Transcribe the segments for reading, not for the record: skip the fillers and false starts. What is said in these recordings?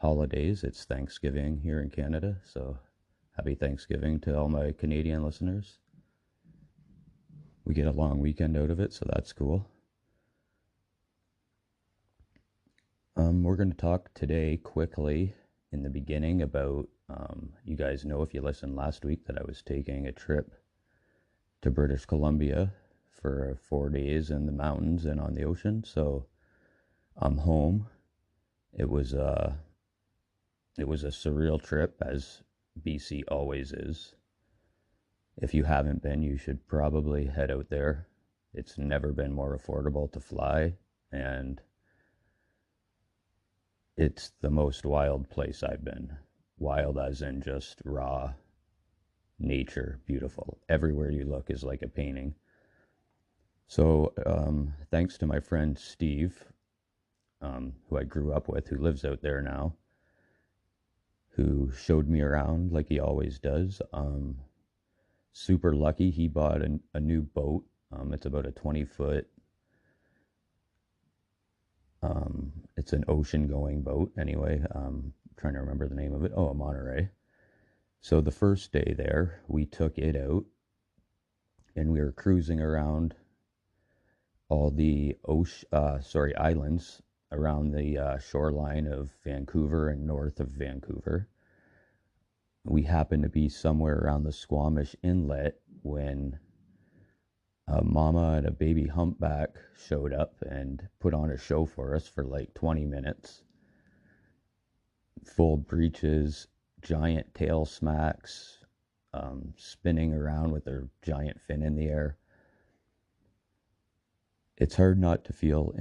holidays. It's Thanksgiving here in Canada, so happy Thanksgiving to all my Canadian listeners. We get a long weekend out of it, so that's cool. We're going to talk today quickly in the beginning about, you guys know if you listened last week that I was taking a trip to British Columbia for 4 days in the mountains and on the ocean. So I'm home. It was a surreal trip, as BC always is. If you haven't been, you should probably head out there. It's never been more affordable to fly, and it's the most wild place I've been. Wild as in just raw nature, beautiful. Everywhere you look is like a painting. So thanks to my friend Steve, who I grew up with, who lives out there now, who showed me around like he always does. Super lucky he bought a new boat. It's about a 20-foot. It's an ocean-going boat. Anyway, trying to remember the name of it. Oh, a Monterey. So the first day there, we took it out, and we were cruising around all the islands around the shoreline of Vancouver and north of Vancouver. We happened to be somewhere around the Squamish Inlet when a mama and a baby humpback showed up and put on a show for us for like 20 minutes. Full breeches, giant tail smacks, spinning around with their giant fin in the air. It's hard not to feel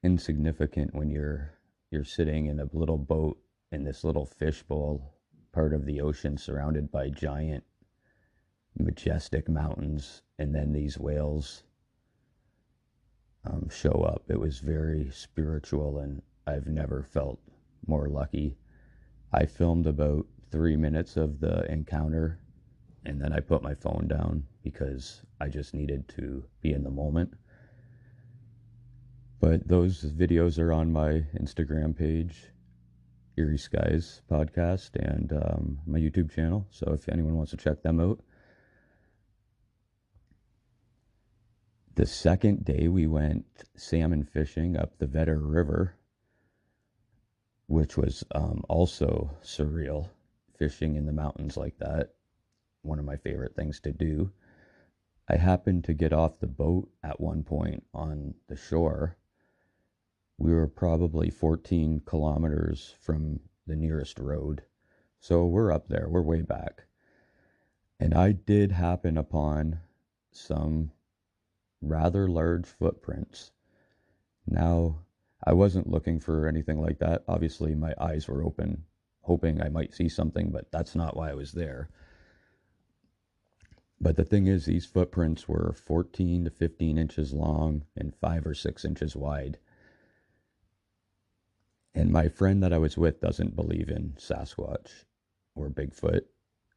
insignificant when you're sitting in a little boat in this little fishbowl part of the ocean surrounded by giant, majestic mountains, and then these whales show up. It was very spiritual, and I've never felt more lucky. I filmed about 3 minutes of the encounter, and then I put my phone down because I just needed to be in the moment. But those videos are on my Instagram page, Eerie Skies Podcast, and my YouTube channel. So if anyone wants to check them out. The second day we went salmon fishing up the Vedder River, which was also surreal. Fishing in the mountains like that, one of my favorite things to do. I happened to get off the boat at one point on the shore. We were probably 14 kilometers from the nearest road. So we're up there, we're way back. And I did happen upon some rather large footprints. Now, I wasn't looking for anything like that. Obviously, my eyes were open, hoping I might see something, but that's not why I was there. But the thing is, these footprints were 14 to 15 inches long and 5 or 6 inches wide. And my friend that I was with doesn't believe in Sasquatch or Bigfoot.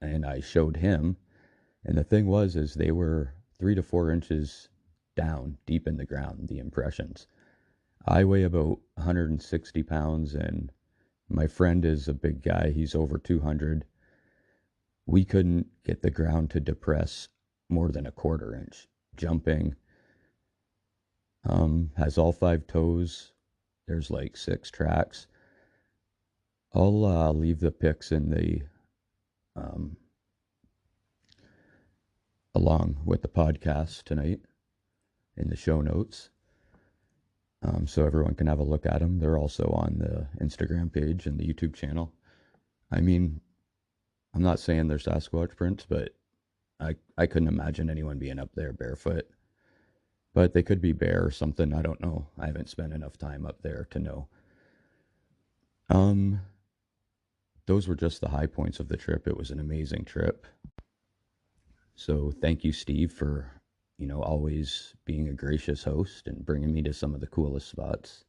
And I showed him. And the thing was, is they were 3 to 4 inches down, deep in the ground, the impressions. I weigh about 160 pounds, and my friend is a big guy. He's over 200. We couldn't get the ground to depress more than a quarter inch. Jumping. Has all 5 toes. There's like 6 tracks. I'll leave the pics in the along with the podcast tonight in the show notes, so everyone can have a look at them. They're also on the Instagram page and the YouTube channel. I mean, I'm not saying they're Sasquatch prints, but I couldn't imagine anyone being up there barefoot. But they could be bear or something. I don't know. I haven't spent enough time up there to know. Those were just the high points of the trip. It was an amazing trip. So thank you, Steve, for, always being a gracious host and bringing me to some of the coolest spots.